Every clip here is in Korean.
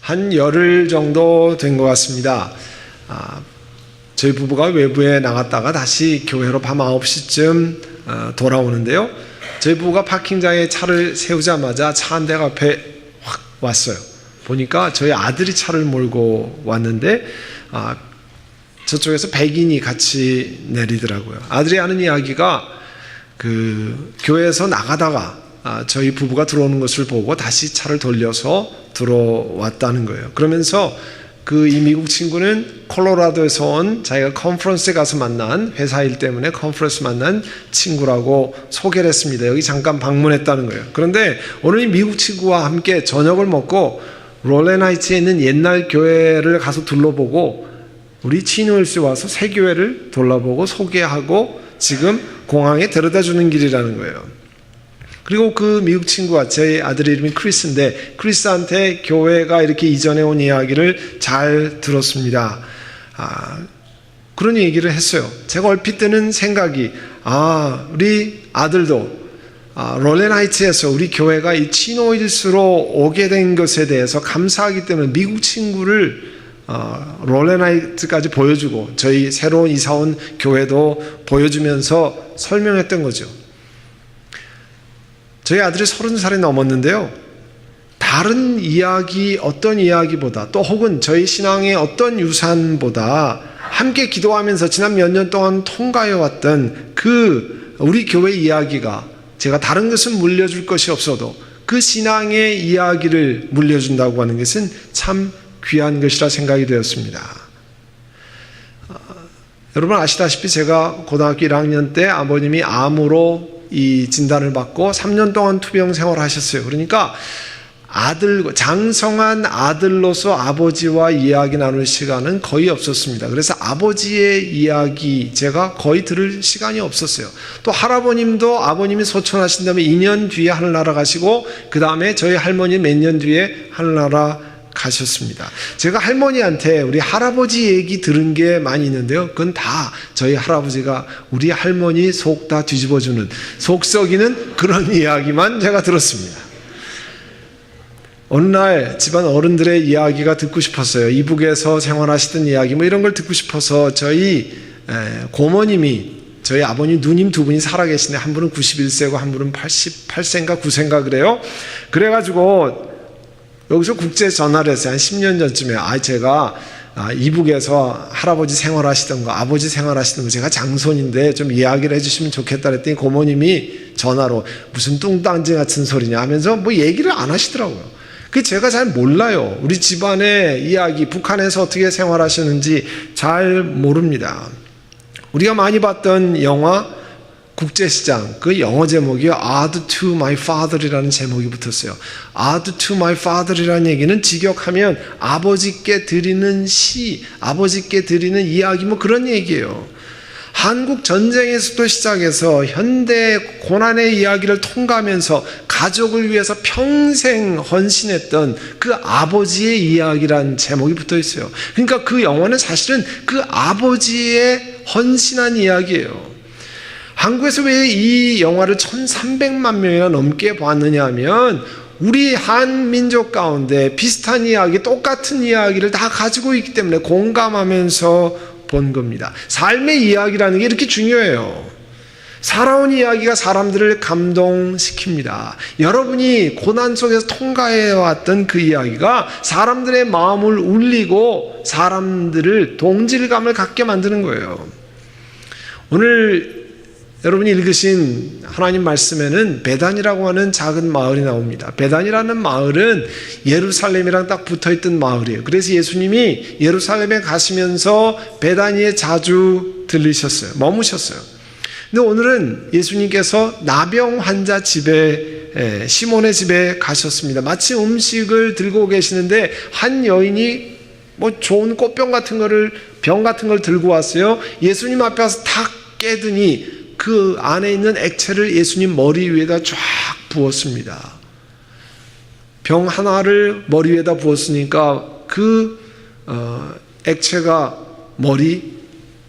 한 열흘 정도 된 것 같습니다. 저희 부부가 외부에 나갔다가 다시 교회로 밤 9시쯤 돌아오는데요. 저희 부부가 파킹장에 차를 세우자마자 차 한 대가 앞에 확 왔어요. 보니까 저희 아들이 차를 몰고 왔는데 저쪽에서 백인이 같이 내리더라고요. 아들이 하는 이야기가 교회에서 나가다가 저희 부부가 들어오는 것을 보고 다시 차를 돌려서 들어왔다는 거예요. 그러면서 이 미국 친구는 콜로라도에서 온 자기가 컨퍼런스에 가서 만난 회사 일 때문에 컨퍼런스 만난 친구라고 소개를 했습니다. 여기 잠깐 방문했다는 거예요. 그런데 오늘 이 미국 친구와 함께 저녁을 먹고 롤랜하이츠에 있는 옛날 교회를 가서 둘러보고 우리 치뉴얼스에 와서 새 교회를 둘러보고 소개하고 지금 공항에 데려다 주는 길이라는 거예요. 그리고 그 미국 친구가 제 아들 이름이 크리스인데 크리스한테 교회가 이렇게 이전에 온 이야기를 잘 들었습니다. 그런 얘기를 했어요. 제가 얼핏 드는 생각이 우리 아들도 롤랜하이츠에서 우리 교회가 이 치노힐스로 오게 된 것에 대해서 감사하기 때문에 미국 친구를 롤랜하이츠까지 보여주고 저희 새로운 이사온 교회도 보여주면서 설명했던 거죠. 저희 아들이 30살이 넘었는데요. 다른 이야기, 어떤 이야기보다 또 혹은 저희 신앙의 어떤 유산보다 함께 기도하면서 지난 몇 년 동안 통과해왔던 우리 교회 이야기가 제가 다른 것은 물려줄 것이 없어도 그 신앙의 이야기를 물려준다고 하는 것은 참 귀한 것이라 생각이 되었습니다. 여러분 아시다시피 제가 고등학교 1학년 때 아버님이 암으로 이 진단을 받고 3년 동안 투병 생활을 하셨어요. 그러니까 장성한 아들로서 아버지와 이야기 나눌 시간은 거의 없었습니다. 그래서 아버지의 이야기 제가 거의 들을 시간이 없었어요. 또 할아버님도 아버님이 소천하신 다음에 2년 뒤에 하늘나라 가시고 그 다음에 저희 할머니 몇 년 뒤에 하늘나라 가셨습니다. 제가 할머니한테 우리 할아버지 얘기 들은 게 많이 있는데요. 그건 다 저희 할아버지가 우리 할머니 속 다 뒤집어주는 속 썩이는 그런 이야기만 제가 들었습니다. 어느 날 집안 어른들의 이야기가 듣고 싶었어요. 이북에서 생활하시던 이야기 이런 걸 듣고 싶어서 저희 고모님이 저희 아버님 누님 두 분이 살아계신데 한 분은 91세고 한 분은 88세인가 9세인가 그래요. 그래가지고 여기서 국제 전화를 했어요. 한 10년 전쯤에 제가 이북에서 할아버지 생활하시던 거 아버지 생활하시던 거 제가 장손인데 좀 이야기를 해주시면 좋겠다 그랬더니 고모님이 전화로 무슨 뚱딴지 같은 소리냐 하면서 얘기를 안 하시더라고요. 제가 잘 몰라요. 우리 집안의 이야기 북한에서 어떻게 생활하시는지 잘 모릅니다. 우리가 많이 봤던 영화 국제시장 그 영어 제목이 Ode to my father이라는 제목이 붙었어요. Ode to my father이라는 얘기는 직역하면 아버지께 드리는 시, 아버지께 드리는 이야기 그런 얘기예요. 한국 전쟁에서도 시작해서 현대 고난의 이야기를 통과하면서 가족을 위해서 평생 헌신했던 그 아버지의 이야기란 제목이 붙어 있어요. 그러니까 그 영화는 사실은 그 아버지의 헌신한 이야기예요. 한국에서 왜 이 영화를 1300만 명이나 넘게 봤느냐 하면 우리 한민족 가운데 비슷한 이야기, 똑같은 이야기를 다 가지고 있기 때문에 공감하면서 본 겁니다. 삶의 이야기라는 게 이렇게 중요해요. 살아온 이야기가 사람들을 감동시킵니다. 여러분이 고난 속에서 통과해왔던 그 이야기가 사람들의 마음을 울리고 사람들을 동질감을 갖게 만드는 거예요. 오늘 여러분이 읽으신 하나님 말씀에는 베단이라고 하는 작은 마을이 나옵니다. 베단이라는 마을은 예루살렘이랑 딱 붙어있던 마을이에요. 그래서 예수님이 예루살렘에 가시면서 베단이에 자주 들리셨어요. 머무셨어요. 근데 오늘은 예수님께서 나병 환자 집에 시몬의 집에 가셨습니다. 마침 음식을 들고 계시는데 한 여인이 좋은 꽃병 같은 거를 병 같은 걸 들고 왔어요. 예수님 앞에 와서 탁 깨더니 그 안에 있는 액체를 예수님 머리 위에다 쫙 부었습니다. 병 하나를 머리 위에다 부었으니까 그 액체가 머리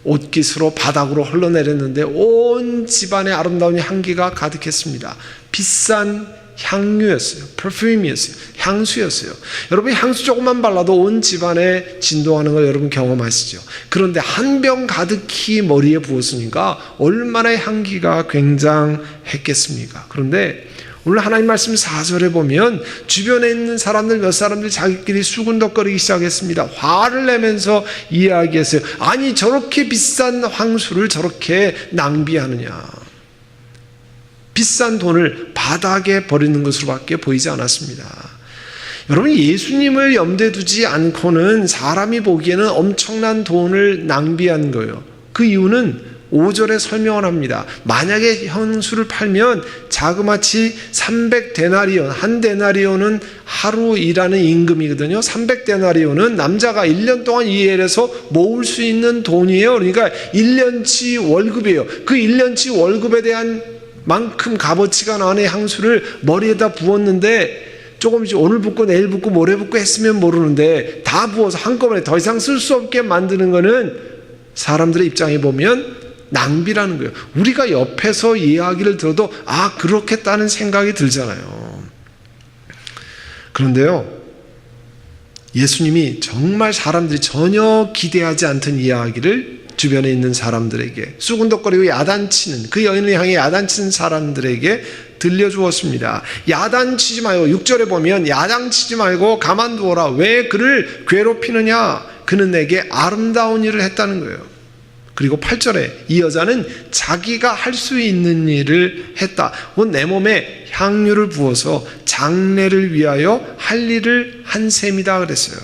옷깃으로 바닥으로 흘러내렸는데 온 집안에 아름다운 향기가 가득했습니다. 비싼 향유였어요. 퍼퓸이었어요. 향수였어요. 여러분 향수 조금만 발라도 온 집안에 진동하는 걸 여러분 경험하시죠. 그런데 한 병 가득히 머리에 부었으니까 얼마나 향기가 굉장했겠습니까? 그런데 오늘 하나님 말씀 4절에 보면 주변에 있는 사람들 몇 사람들이 자기끼리 수군덕거리기 시작했습니다. 화를 내면서 이야기했어요. 아니 저렇게 비싼 향수를 저렇게 낭비하느냐. 비싼 돈을 바닥에 버리는 것으로밖에 보이지 않았습니다. 여러분 예수님을 염두에 두지 않고는 사람이 보기에는 엄청난 돈을 낭비한 거예요. 그 이유는 5절에 설명을 합니다. 만약에 향수를 팔면 자그마치 300데나리온, 한 데나리온은 하루 일하는 임금이거든요. 300데나리온은 남자가 1년 동안 이 일에서 모을 수 있는 돈이에요. 그러니까 1년치 월급이에요. 그 1년치 월급에 대한 만큼 값어치가 나는 향수를 머리에다 부었는데 조금씩 오늘 붓고 내일 붓고 모레 붓고 했으면 모르는데 다 부어서 한꺼번에 더 이상 쓸 수 없게 만드는 거는 사람들의 입장에 보면 낭비라는 거예요. 우리가 옆에서 이야기를 들어도 그렇겠다는 생각이 들잖아요. 그런데요, 예수님이 정말 사람들이 전혀 기대하지 않던 이야기를 주변에 있는 사람들에게, 수군덕거리고 야단치는, 그 여인을 향해 야단치는 사람들에게 들려주었습니다. 야단치지 말고, 6절에 보면 야단치지 말고 가만두어라. 왜 그를 괴롭히느냐? 그는 내게 아름다운 일을 했다는 거예요. 그리고 8절에 이 여자는 자기가 할 수 있는 일을 했다. 내 몸에 향유를 부어서 장례를 위하여 할 일을 한 셈이다 그랬어요.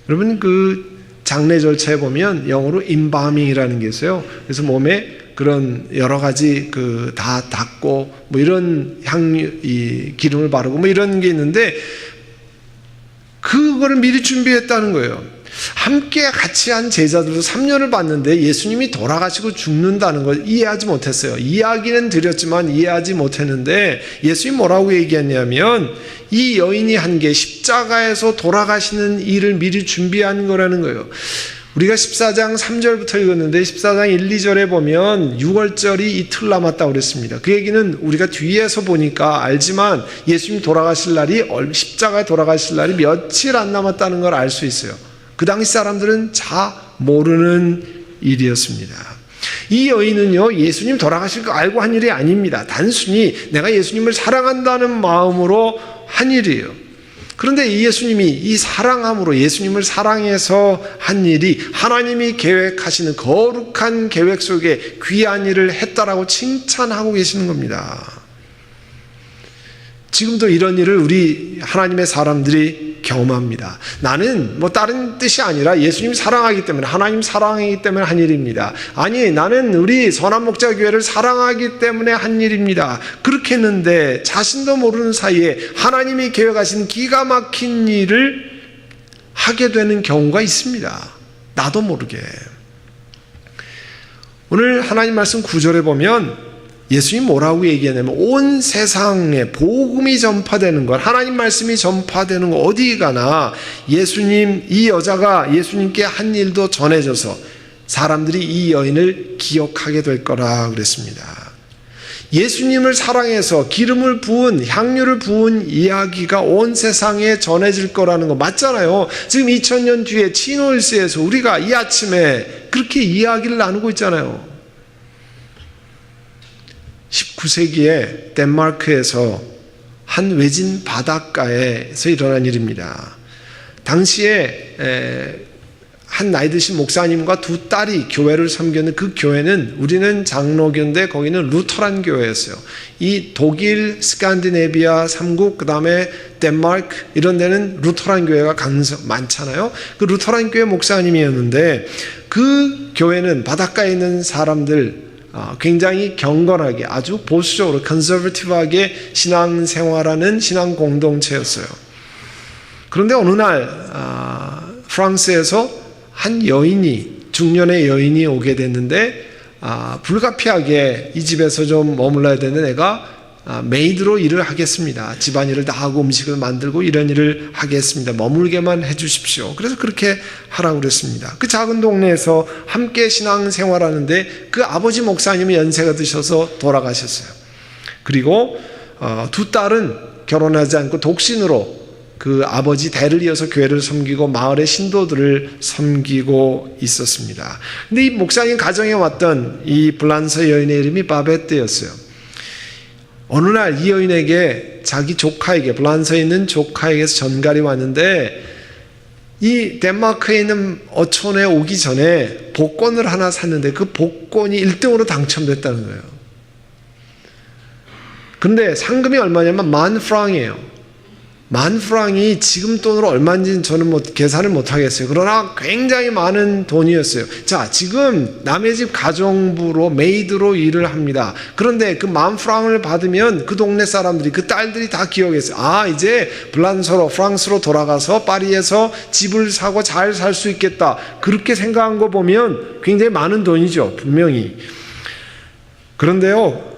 여러분 그 장례 절차에 보면 영어로 embalming이라는 게 있어요. 그래서 몸에 그런 여러 가지 다 닦고 뭐 이런 이 기름을 바르고 뭐 이런 게 있는데 그거를 미리 준비했다는 거예요. 함께 같이 한 제자들도 3년을 봤는데 예수님이 돌아가시고 죽는다는 걸 이해하지 못했어요. 이야기는 드렸지만 이해하지 못했는데 예수님이 뭐라고 얘기했냐면 이 여인이 한 게 십자가에서 돌아가시는 일을 미리 준비한 거라는 거예요. 우리가 14장 3절부터 읽었는데 14장 1, 2절에 보면 6월절이 이틀 남았다고 그랬습니다. 그 얘기는 우리가 뒤에서 보니까 알지만 예수님 돌아가실 날이, 십자가에 돌아가실 날이 며칠 안 남았다는 걸 알 수 있어요. 그 당시 사람들은 잘 모르는 일이었습니다. 이 여인은요, 예수님 돌아가실 거 알고 한 일이 아닙니다. 단순히 내가 예수님을 사랑한다는 마음으로 한 일이에요. 그런데 예수님이 이 사랑함으로, 예수님을 사랑해서 한 일이 하나님이 계획하시는 거룩한 계획 속에 귀한 일을 했다라고 칭찬하고 계시는 겁니다. 지금도 이런 일을 우리 하나님의 사람들이 경험합니다. 나는 뭐 다른 뜻이 아니라 예수님 사랑하기 때문에, 하나님 사랑하기 때문에 한 일입니다. 아니, 나는 우리 선한목자교회를 사랑하기 때문에 한 일입니다. 그렇게 했는데 자신도 모르는 사이에 하나님이 계획하신 기가 막힌 일을 하게 되는 경우가 있습니다. 나도 모르게. 오늘 하나님 말씀 9절에 보면 예수님 뭐라고 얘기하냐면 온 세상에 복음이 전파되는 것, 하나님 말씀이 전파되는 것, 어디 가나 예수님, 이 여자가 예수님께 한 일도 전해져서 사람들이 이 여인을 기억하게 될 거라 그랬습니다. 예수님을 사랑해서 기름을 부은, 향유를 부은 이야기가 온 세상에 전해질 거라는 거 맞잖아요. 지금 2000년 뒤에 치노일스에서 우리가 이 아침에 그렇게 이야기를 나누고 있잖아요. 19세기에 덴마크에서 한 외진 바닷가에서 일어난 일입니다. 당시에 한 나이 드신 목사님과 두 딸이 교회를 섬겼는데 그 교회는, 우리는 장로교인데 거기는 루터란 교회였어요. 이 독일, 스칸디네비아 3국, 그 다음에 덴마크 이런 데는 루터란 교회가 많잖아요. 그 루터란 교회 목사님이었는데 그 교회는 바닷가에 있는 사람들 굉장히 경건하게, 아주 보수적으로 컨서버티브하게 신앙생활하는 신앙 공동체였어요. 그런데 어느 날 프랑스에서 한 여인이, 중년의 여인이 오게 됐는데 불가피하게 이 집에서 좀 머물러야 되는 애가 메이드로 일을 하겠습니다. 집안일을 다 하고 음식을 만들고 이런 일을 하겠습니다. 머물게만 해주십시오. 그래서 그렇게 하라고 그랬습니다. 그 작은 동네에서 함께 신앙생활하는데 그 아버지 목사님이 연세가 드셔서 돌아가셨어요. 그리고 두 딸은 결혼하지 않고 독신으로 그 아버지 대를 이어서 교회를 섬기고 마을의 신도들을 섬기고 있었습니다. 근데 이 목사님 가정에 왔던 이 블란서 여인의 이름이 바베뜨였어요. 어느 날 이 여인에게 자기 조카에게, 블란서에 있는 조카에게서 전갈이 왔는데 이 덴마크에 있는 어촌에 오기 전에 복권을 하나 샀는데 그 복권이 1등으로 당첨됐다는 거예요. 근데 상금이 얼마냐면 10,000프랑이에요. 10,000프랑이 지금 돈으로 얼마인지는 저는 계산을 못하겠어요. 그러나 굉장히 많은 돈이었어요. 자, 지금 남의 집 가정부로 메이드로 일을 합니다. 그런데 그 10,000프랑을 받으면 그 동네 사람들이, 그 딸들이 다 기억했어요. 아, 이제 블란서로, 프랑스로 돌아가서 파리에서 집을 사고 잘 살 수 있겠다. 그렇게 생각한 거 보면 굉장히 많은 돈이죠, 분명히. 그런데요,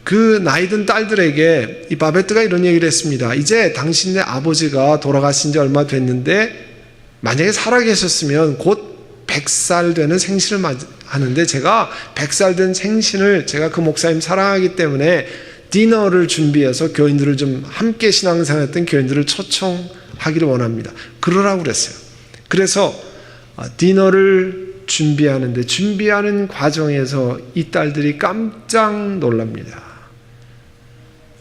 그 나이든 딸들에게 이 바베뜨가 이런 얘기를 했습니다. 이제 당신네 아버지가 돌아가신 지 얼마 됐는데 만약에 살아계셨으면 곧 100살 되는 생신을 하는데 제가 100살 된 생신을 제가 그 목사님 사랑하기 때문에 디너를 준비해서 교인들을 좀 함께 신앙생활했던 교인들을 초청하기를 원합니다. 그러라고 그랬어요. 그래서 디너를 준비하는 과정에서 이 딸들이 깜짝 놀랍니다.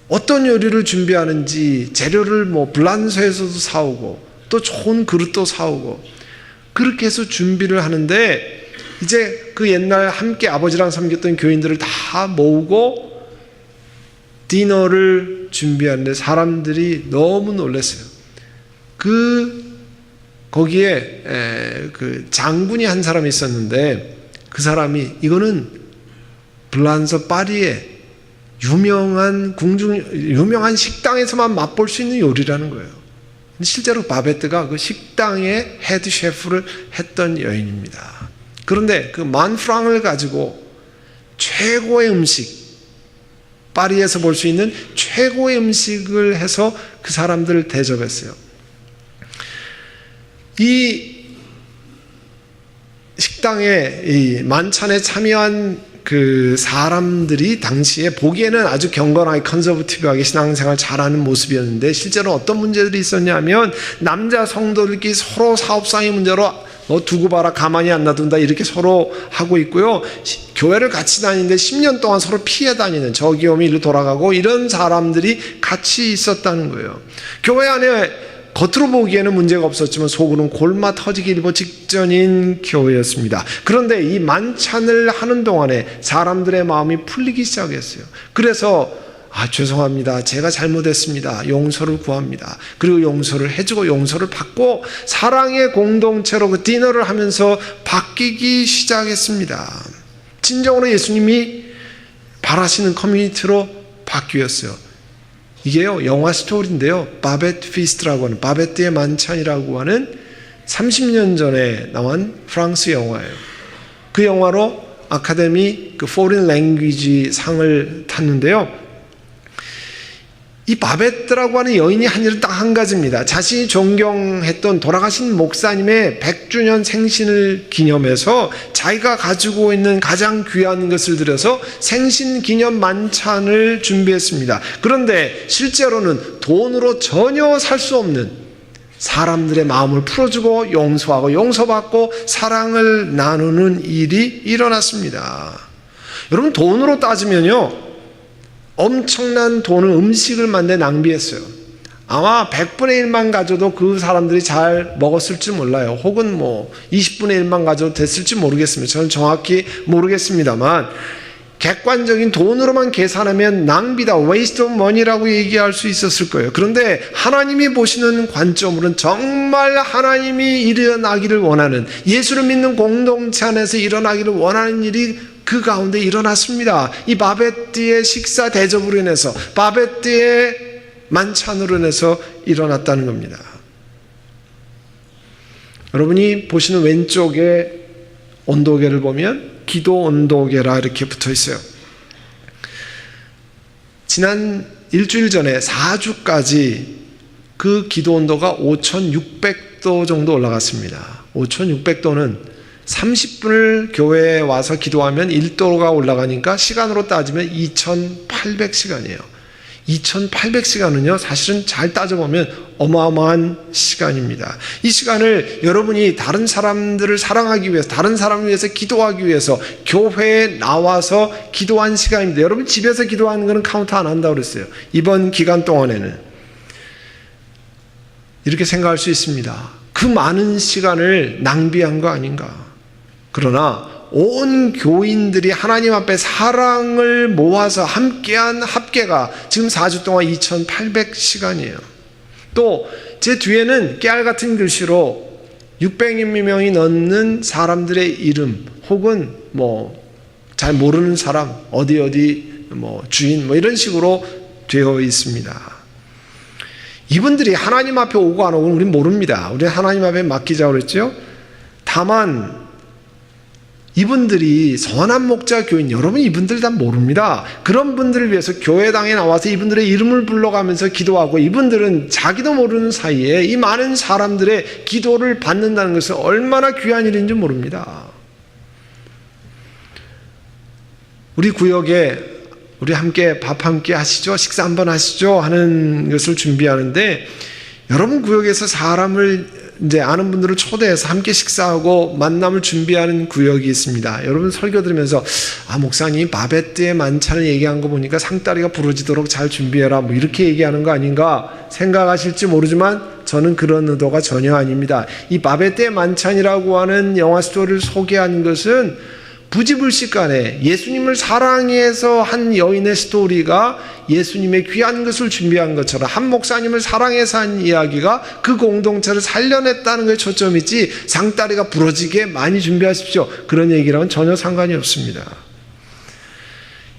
어떤 요리를 준비하는지 재료를 블란서에서도 사오고 또 좋은 그릇도 사오고 그렇게 해서 준비를 하는데 이제 그 옛날 함께 아버지랑 섬겼던 교인들을 다 모으고 디너를 준비하는데 사람들이 너무 놀랐어요. 거기에 그 장군이 한 사람이 있었는데 그 사람이 이거는 블란서 파리의 유명한 식당에서만 맛볼 수 있는 요리라는 거예요. 실제로 바베뜨가 그 식당의 헤드 셰프를 했던 여인입니다. 그런데 그 10,000프랑을 가지고 최고의 음식, 파리에서 볼 수 있는 최고의 음식을 해서 그 사람들을 대접했어요. 이 식당에 이 만찬에 참여한 그 사람들이 당시에 보기에는 아주 경건하게 컨서버티브하게 신앙생활 잘하는 모습이었는데 실제로 어떤 문제들이 있었냐면 남자 성도들끼리 서로 사업상의 문제로 두고 봐라, 가만히 안 놔둔다, 이렇게 서로 하고 있고요. 교회를 같이 다니는데 10년 동안 서로 피해 다니는, 저기 오면 이리로 돌아가고 이런 사람들이 같이 있었다는 거예요. 교회 안에 겉으로 보기에는 문제가 없었지만 속으로는 골마 터지기 일보 직전인 교회였습니다. 그런데 이 만찬을 하는 동안에 사람들의 마음이 풀리기 시작했어요. 그래서 죄송합니다, 제가 잘못했습니다, 용서를 구합니다. 그리고 용서를 해주고 용서를 받고 사랑의 공동체로 그 디너를 하면서 바뀌기 시작했습니다. 진정으로 예수님이 바라시는 커뮤니티로 바뀌었어요. 이게요, 영화 스토리인데요, 바베트 피스트라고 하는, 바베트의 만찬이라고 하는 30년 전에 나온 프랑스 영화예요. 그 영화로 아카데미 그 포린 랭귀지 상을 탔는데요, 이 바베뜨라고 하는 여인이 한 일은 딱 한 가지입니다. 자신이 존경했던 돌아가신 목사님의 100주년 생신을 기념해서 자기가 가지고 있는 가장 귀한 것을 들여서 생신 기념 만찬을 준비했습니다. 그런데 실제로는 돈으로 전혀 살 수 없는 사람들의 마음을 풀어주고 용서하고 용서받고 사랑을 나누는 일이 일어났습니다. 여러분, 돈으로 따지면요, 엄청난 돈을 음식을 만드는 데 낭비했어요. 아마 100분의 1만 가져도 그 사람들이 잘 먹었을지 몰라요. 혹은 20분의 1만 가져도 됐을지 모르겠습니다. 저는 정확히 모르겠습니다만 객관적인 돈으로만 계산하면 낭비다, waste of money라고 얘기할 수 있었을 거예요. 그런데 하나님이 보시는 관점으로는 정말 하나님이 일어나기를 원하는, 예수를 믿는 공동체 안에서 일어나기를 원하는 일이 그 가운데 일어났습니다. 이 바베뜨의 식사 대접으로 인해서, 바베뜨의 만찬으로 인해서 일어났다는 겁니다. 여러분이 보시는 왼쪽에 온도계를 보면 기도 온도계라 이렇게 붙어 있어요. 지난 일주일 전에 4주까지 그 기도 온도가 5,600도 정도 올라갔습니다. 5,600도는 30분을 교회에 와서 기도하면 1도가 올라가니까 시간으로 따지면 2,800시간이에요. 2800시간은요, 사실은 잘 따져보면 어마어마한 시간입니다. 이 시간을 여러분이 다른 사람들을 사랑하기 위해서, 다른 사람을 위해서 기도하기 위해서 교회에 나와서 기도한 시간입니다. 여러분 집에서 기도하는 거는 카운트 안 한다고 그랬어요. 이번 기간 동안에는. 이렇게 생각할 수 있습니다. 그 많은 시간을 낭비한 거 아닌가. 그러나 온 교인들이 하나님 앞에 사랑을 모아서 함께한 합계가 지금 4주 동안 2800시간이에요. 또 제 뒤에는 깨알 같은 글씨로 600명이 넘는 사람들의 이름, 혹은 잘 모르는 사람, 어디 주인 이런 식으로 되어 있습니다. 이분들이 하나님 앞에 오고 안 오고는 우리는 모릅니다. 우리는 하나님 앞에 맡기자고 그랬죠. 다만 이분들이 선한 목자 교인, 여러분 이분들 다 모릅니다. 그런 분들을 위해서 교회당에 나와서 이분들의 이름을 불러가면서 기도하고, 이분들은 자기도 모르는 사이에 이 많은 사람들의 기도를 받는다는 것은 얼마나 귀한 일인지 모릅니다. 우리 구역에 우리 함께 밥 함께 하시죠, 식사 한번 하시죠 하는 것을 준비하는데, 여러분 구역에서 사람을 이제 아는 분들을 초대해서 함께 식사하고 만남을 준비하는 구역이 있습니다. 여러분 설교 들으면서 목사님 바베트의 만찬을 얘기한 거 보니까 상다리가 부러지도록 잘 준비해라 이렇게 얘기하는 거 아닌가 생각하실지 모르지만 저는 그런 의도가 전혀 아닙니다. 이 바베트의 만찬이라고 하는 영화 스토리를 소개한 것은 부지불식간에 예수님을 사랑해서 한 여인의 스토리가 예수님의 귀한 것을 준비한 것처럼 한 목사님을 사랑해서 한 이야기가 그 공동체를 살려냈다는 것에 초점이 있지, 상다리가 부러지게 많이 준비하십시오 그런 얘기랑은 전혀 상관이 없습니다.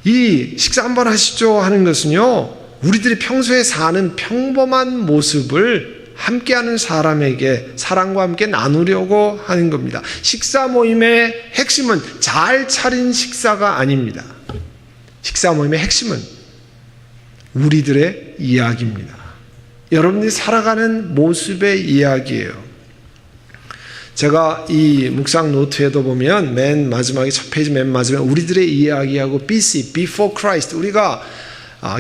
이 식사 한번 하시죠 하는 것은요, 우리들이 평소에 사는 평범한 모습을 함께하는 사람에게 사랑과 함께 나누려고 하는 겁니다. 식사 모임의 핵심은 잘 차린 식사가 아닙니다. 식사 모임의 핵심은 우리들의 이야기입니다. 여러분들이 살아가는 모습의 이야기예요. 제가 이 묵상 노트에도 보면 맨 마지막에 첫 페이지 맨 마지막에 우리들의 이야기하고 BC, Before Christ, 우리가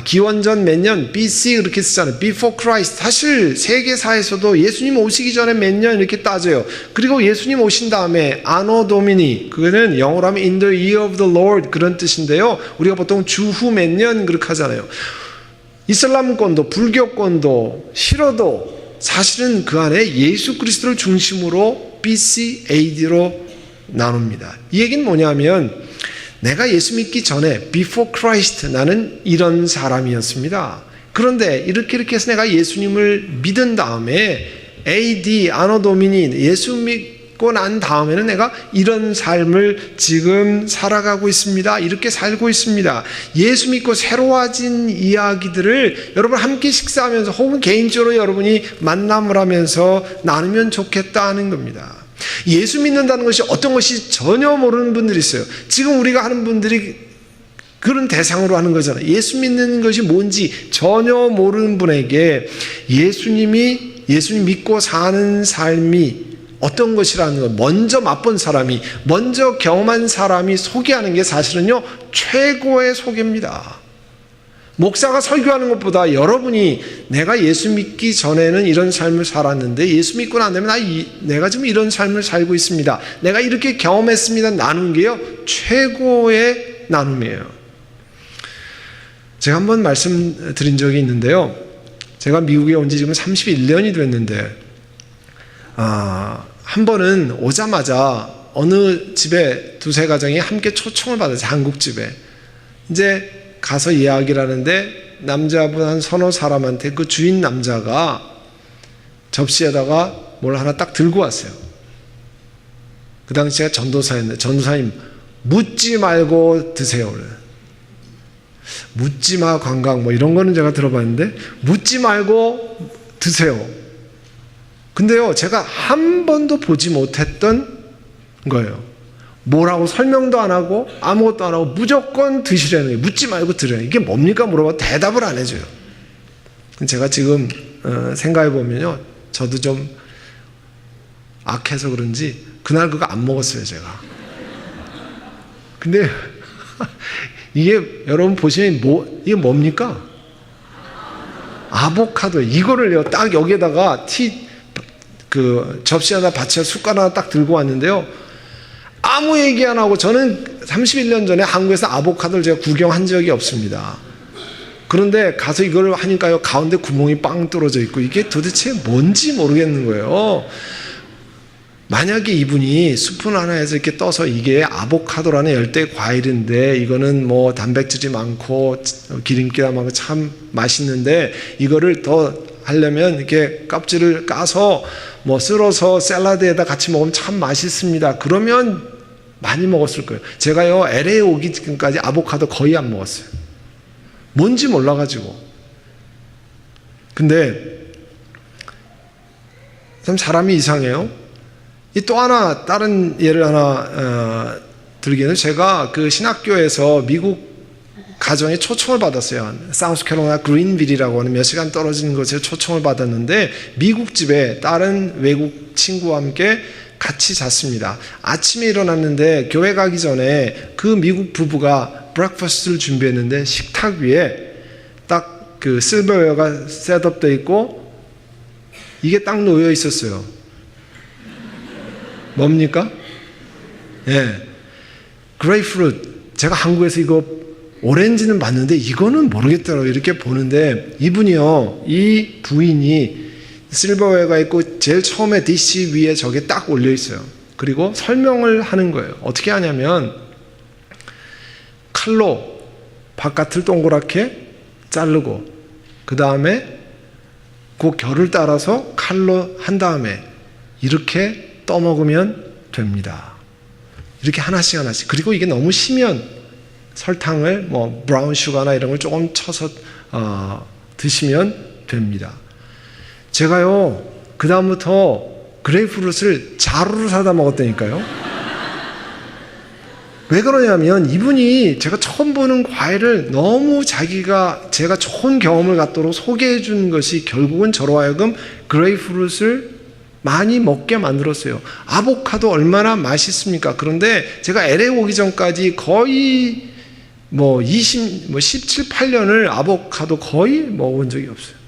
기원전 몇 년 BC 그렇게 쓰잖아요. Before Christ. 사실 세계사에서도 예수님 오시기 전에 몇 년 이렇게 따져요. 그리고 예수님 오신 다음에 Anno Domini, 그거는 영어로 하면 In the year of the Lord 그런 뜻인데요. 우리가 보통 주후 몇 년 그렇게 하잖아요. 이슬람권도 불교권도 실어도 사실은 그 안에 예수 그리스도를 중심으로 BC, AD로 나눕니다. 이 얘기는 뭐냐면, 내가 예수 믿기 전에 Before Christ 나는 이런 사람이었습니다. 그런데 이렇게 해서 내가 예수님을 믿은 다음에 AD, Anno Domini, 예수 믿고 난 다음에는 내가 이런 삶을 지금 살아가고 있습니다. 이렇게 살고 있습니다. 예수 믿고 새로워진 이야기들을 여러분 함께 식사하면서 혹은 개인적으로 여러분이 만남을 하면서 나누면 좋겠다 하는 겁니다. 예수 믿는다는 것이 어떤 것이 전혀 모르는 분들이 있어요. 지금 우리가 하는 분들이 그런 대상으로 하는 거잖아요. 예수 믿는 것이 뭔지 전혀 모르는 분에게 예수님 믿고 사는 삶이 어떤 것이라는 걸 먼저 맛본 사람이, 먼저 경험한 사람이 소개하는 게 사실은요 최고의 소개입니다. 목사가 설교하는 것보다 여러분이 내가 예수 믿기 전에는 이런 삶을 살았는데 예수 믿고 난 다음에 내가 지금 이런 삶을 살고 있습니다, 내가 이렇게 경험했습니다 나눈 게요 최고의 나눔이에요. 제가 한번 말씀드린 적이 있는데요, 제가 미국에 온 지 지금 31년이 됐는데 한 번은 오자마자 어느 집에 두세 가정이 함께 초청을 받았어요. 한국 집에. 이제 가서 이야기를 하는데 남자분 한 서너 사람한테 그 주인 남자가 접시에다가 뭘 하나 딱 들고 왔어요. 그 당시에 전도사였는데, 전도사님 묻지 말고 드세요. 묻지마 관광 이런 거는 제가 들어봤는데 묻지 말고 드세요. 근데요 제가 한 번도 보지 못했던 거예요. 뭐라고 설명도 안 하고 아무것도 안 하고 무조건 드시라는 거예요. 묻지 말고 드시라는, 이게 뭡니까 물어봐 대답을 안 해줘요. 제가 지금 생각해 보면요, 저도 좀 악해서 그런지 그날 그거 안 먹었어요 제가. 근데 이게 여러분 보시면 이게 뭡니까? 아보카도 이거를요 딱 여기에다가 접시 하나 받쳐 숟가락 하나 딱 들고 왔는데요, 아무 얘기 안 하고, 저는 31년 전에 한국에서 아보카도를 제가 구경한 적이 없습니다. 그런데 가서 이걸 하니까요 가운데 구멍이 빵 뚫어져 있고 이게 도대체 뭔지 모르겠는 거예요. 만약에 이분이 스푼 하나에서 이렇게 떠서 이게 아보카도라는 열대 과일인데 이거는 뭐 단백질이 많고 기름기가 많고 참 맛있는데 이거를 더 하려면 이렇게 껍질을 까서 뭐 썰어서 샐러드에다 같이 먹으면 참 맛있습니다. 그러면 많이 먹었을 거예요. 제가요 LA 오기 지금까지 아보카도 거의 안 먹었어요. 뭔지 몰라가지고. 근데 참 사람이 이상해요. 이 또 하나 다른 예를 하나 들기에는, 제가 그 신학교에서 미국 가정에 초청을 받았어요. 사우스캐롤라이나 그린빌이라고 하는 몇 시간 떨어진 곳에 초청을 받았는데 미국 집에 다른 외국 친구와 함께 같이 잤습니다. 아침에 일어났는데 교회 가기 전에 그 미국 부부가 브렉퍼스트를 준비했는데 식탁 위에 딱 그 실버웨어가 셋업되어 있고 이게 딱 놓여 있었어요. 뭡니까? 예, 그레이프루트. 제가 한국에서 이거 오렌지는 봤는데 이거는 모르겠더라고요. 이렇게 보는데 이분이요, 이 부인이 실버웨어가 있고 제일 처음에 디시 위에 저게 딱 올려 있어요. 그리고 설명을 하는 거예요. 어떻게 하냐면 칼로 바깥을 동그랗게 자르고 그 다음에 그 결을 따라서 칼로 한 다음에 이렇게 떠먹으면 됩니다. 이렇게 하나씩 하나씩. 그리고 이게 너무 시면 설탕을 뭐 브라운 슈가나 이런 걸 조금 쳐서 드시면 됩니다. 제가요 그 다음부터 그레이프루트를 자루로 사다 먹었다니까요. 왜 그러냐면 이분이 제가 처음 보는 과일을 너무 제가 좋은 경험을 갖도록 소개해 준 것이 결국은 저로 하여금 그레이프루트를 많이 먹게 만들었어요. 아보카도 얼마나 맛있습니까? 그런데 제가 LA 오기 전까지 거의 17, 18년을 아보카도 거의 먹은 적이 없어요.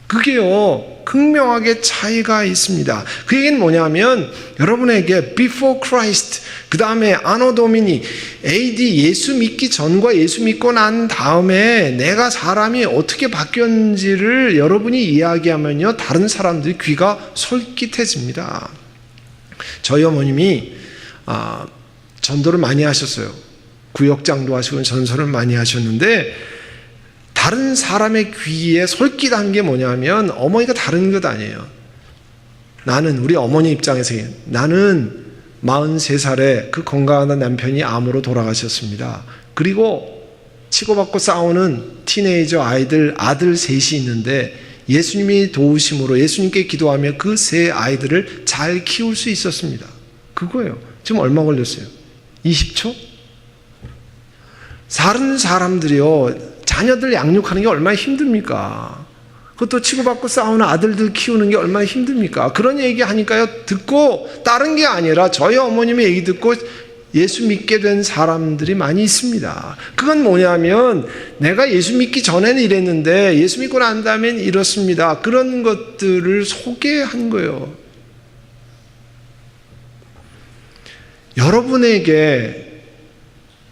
그게요 극명하게 차이가 있습니다. 그 얘기는 뭐냐면 여러분에게 before Christ, 그 다음에 anno domini, AD 예수 믿기 전과 예수 믿고 난 다음에 내가 사람이 어떻게 바뀌었는지를 여러분이 이야기하면요 다른 사람들이 귀가 솔깃해집니다. 저희 어머님이 전도를 많이 하셨어요. 구역장도 하시고 전설을 많이 하셨는데 다른 사람의 귀에 솔깃한 게 뭐냐면 어머니가 다른 것 아니에요. 우리 어머니 입장에서 나는 43살에 그 건강한 남편이 암으로 돌아가셨습니다. 그리고 치고받고 싸우는 티네이저 아들 셋이 있는데 예수님이 도우심으로 예수님께 기도하며 그 세 아이들을 잘 키울 수 있었습니다. 그거예요. 지금 얼마 걸렸어요? 20초? 다른 사람들이요 자녀들 양육하는 게 얼마나 힘듭니까? 그것도 치고받고 싸우는 아들들 키우는 게 얼마나 힘듭니까? 그런 얘기 하니까요 듣고 다른 게 아니라 저희 어머님의 얘기 듣고 예수 믿게 된 사람들이 많이 있습니다. 그건 뭐냐면 내가 예수 믿기 전에는 이랬는데 예수 믿고 난 다음엔 이렇습니다. 그런 것들을 소개한 거예요. 여러분에게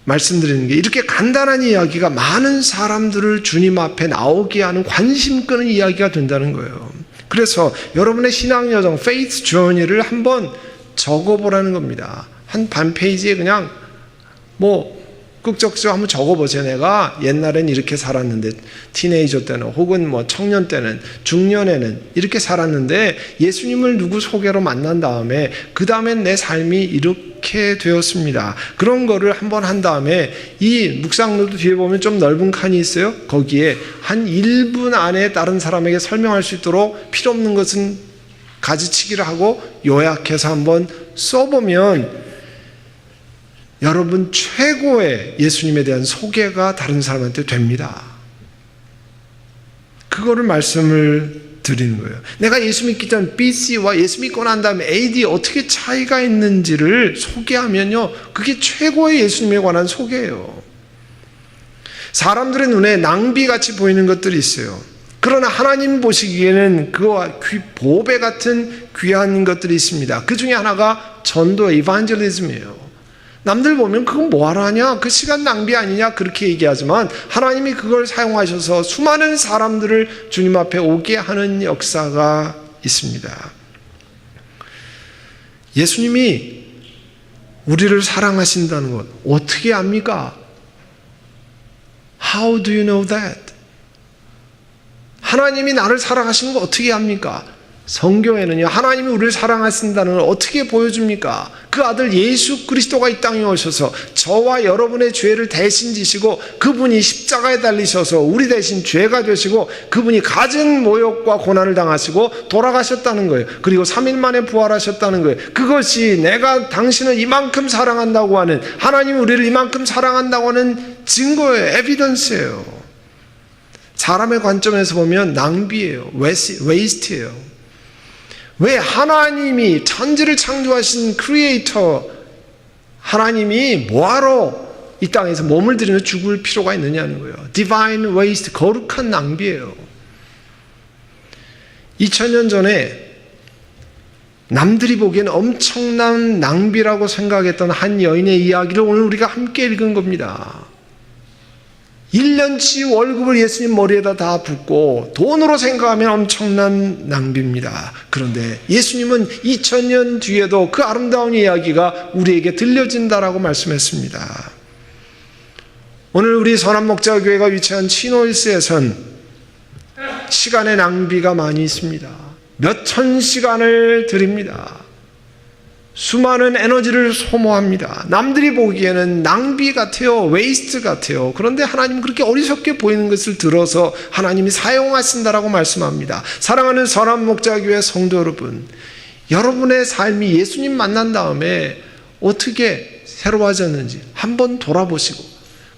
말씀드리는 게 이렇게 간단한 이야기가 많은 사람들을 주님 앞에 나오게 하는 관심 끄는 이야기가 된다는 거예요. 그래서 여러분의 신앙 여정, faith journey를 한번 적어보라는 겁니다. 한 반 페이지에 그냥 끄적지적 한번 적어보세요. 내가 옛날엔 이렇게 살았는데, 티네이저 때는 혹은 청년 때는, 중년에는 이렇게 살았는데 예수님을 누구 소개로 만난 다음에 그 다음엔 내 삶이 이렇게 되었습니다. 그런 거를 한번 한 다음에 이 묵상록도 뒤에 보면 좀 넓은 칸이 있어요. 거기에 한 1분 안에 다른 사람에게 설명할 수 있도록 필요 없는 것은 가지치기를 하고 요약해서 한번 써보면 여러분 최고의 예수님에 대한 소개가 다른 사람한테 됩니다. 그거를 말씀을 드리는 거예요. 내가 예수 믿기 전 BC와 예수 믿고 난 다음에 AD 어떻게 차이가 있는지를 소개하면요 그게 최고의 예수님에 관한 소개예요. 사람들의 눈에 낭비같이 보이는 것들이 있어요. 그러나 하나님 보시기에는 그와 보배 같은 귀한 것들이 있습니다. 그 중에 하나가 전도, 이반젤리즘이에요. 남들 보면 그건 뭐하러 하냐? 그 시간 낭비 아니냐? 그렇게 얘기하지만 하나님이 그걸 사용하셔서 수많은 사람들을 주님 앞에 오게 하는 역사가 있습니다. 예수님이 우리를 사랑하신다는 것 어떻게 압니까? How do you know that? 하나님이 나를 사랑하시는 거 어떻게 압니까? 성경에는요, 하나님이 우리를 사랑하신다는 걸 어떻게 보여줍니까? 그 아들 예수 그리스도가 이 땅에 오셔서 저와 여러분의 죄를 대신 지시고 그분이 십자가에 달리셔서 우리 대신 죄가 되시고 그분이 갖은 모욕과 고난을 당하시고 돌아가셨다는 거예요. 그리고 3일 만에 부활하셨다는 거예요. 그것이 내가 당신을 이만큼 사랑한다고 하는, 하나님이 우리를 이만큼 사랑한다고 하는 증거예요. 에비던스예요. 사람의 관점에서 보면 낭비예요. 웨이스트예요. 왜 하나님이 천지를 창조하신 크리에이터 하나님이 뭐하러 이 땅에서 몸을 들이며 죽을 필요가 있느냐는 거예요. Divine waste, 거룩한 낭비예요. 2000년 전에 남들이 보기엔 엄청난 낭비라고 생각했던 한 여인의 이야기를 오늘 우리가 함께 읽은 겁니다. 1년치 월급을 예수님 머리에다 다 붓고 돈으로 생각하면 엄청난 낭비입니다. 그런데 예수님은 2000년 뒤에도 그 아름다운 이야기가 우리에게 들려진다라고 말씀했습니다. 오늘 우리 선한목자교회가 위치한 치노힐스에선 시간의 낭비가 많이 있습니다. 몇천 시간을 드립니다. 수많은 에너지를 소모합니다. 남들이 보기에는 낭비 같아요. 웨이스트 같아요. 그런데 하나님은 그렇게 어리석게 보이는 것을 들어서 하나님이 사용하신다라고 말씀합니다. 사랑하는 선한목자교회 성도 여러분, 여러분의 삶이 예수님 만난 다음에 어떻게 새로워졌는지 한번 돌아보시고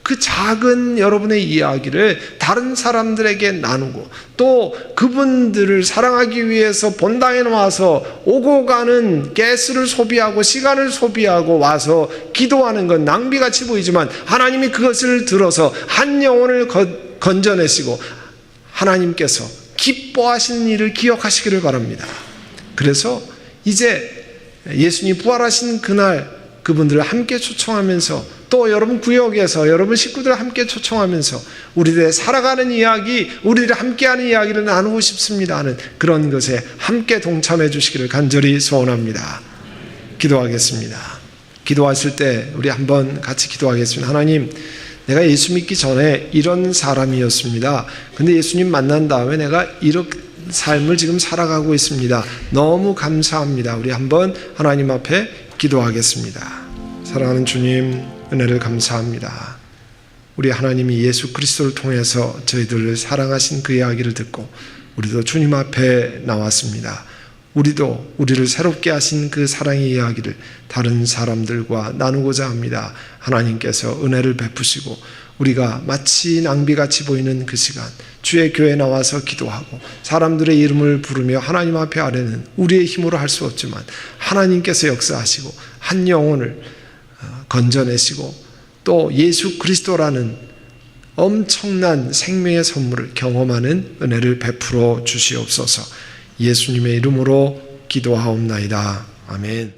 그 작은 여러분의 이야기를 다른 사람들에게 나누고 또 그분들을 사랑하기 위해서 본당에 와서 오고 가는 가스를 소비하고 시간을 소비하고 와서 기도하는 건 낭비같이 보이지만 하나님이 그것을 들어서 한 영혼을 건져내시고 하나님께서 기뻐하시는 일을 기억하시기를 바랍니다. 그래서 이제 예수님이 부활하신 그날 그분들을 함께 초청하면서 또 여러분 구역에서 여러분 식구들을 함께 초청하면서 우리들의 살아가는 이야기, 우리들이 함께하는 이야기를 나누고 싶습니다 하는 그런 것에 함께 동참해 주시기를 간절히 소원합니다. 기도하겠습니다. 기도하실 때 우리 한번 같이 기도하겠습니다. 하나님, 내가 예수 믿기 전에 이런 사람이었습니다. 근데 예수님 만난 다음에 내가 이런 삶을 지금 살아가고 있습니다. 너무 감사합니다. 우리 한번 하나님 앞에 기도하겠습니다. 사랑하는 주님, 은혜를 감사합니다. 우리 하나님이 예수 그리스도를 통해서 저희들을 사랑하신 그 이야기를 듣고 우리도 주님 앞에 나왔습니다. 우리도 우리를 새롭게 하신 그 사랑의 이야기를 다른 사람들과 나누고자 합니다. 하나님께서 은혜를 베푸시고 우리가 마치 낭비같이 보이는 그 시간 주의 교회에 나와서 기도하고 사람들의 이름을 부르며 하나님 앞에 아뢰는 우리의 힘으로 할 수 없지만 하나님께서 역사하시고 한 영혼을 건져내시고 또 예수 그리스도라는 엄청난 생명의 선물을 경험하는 은혜를 베풀어 주시옵소서. 예수님의 이름으로 기도하옵나이다. 아멘.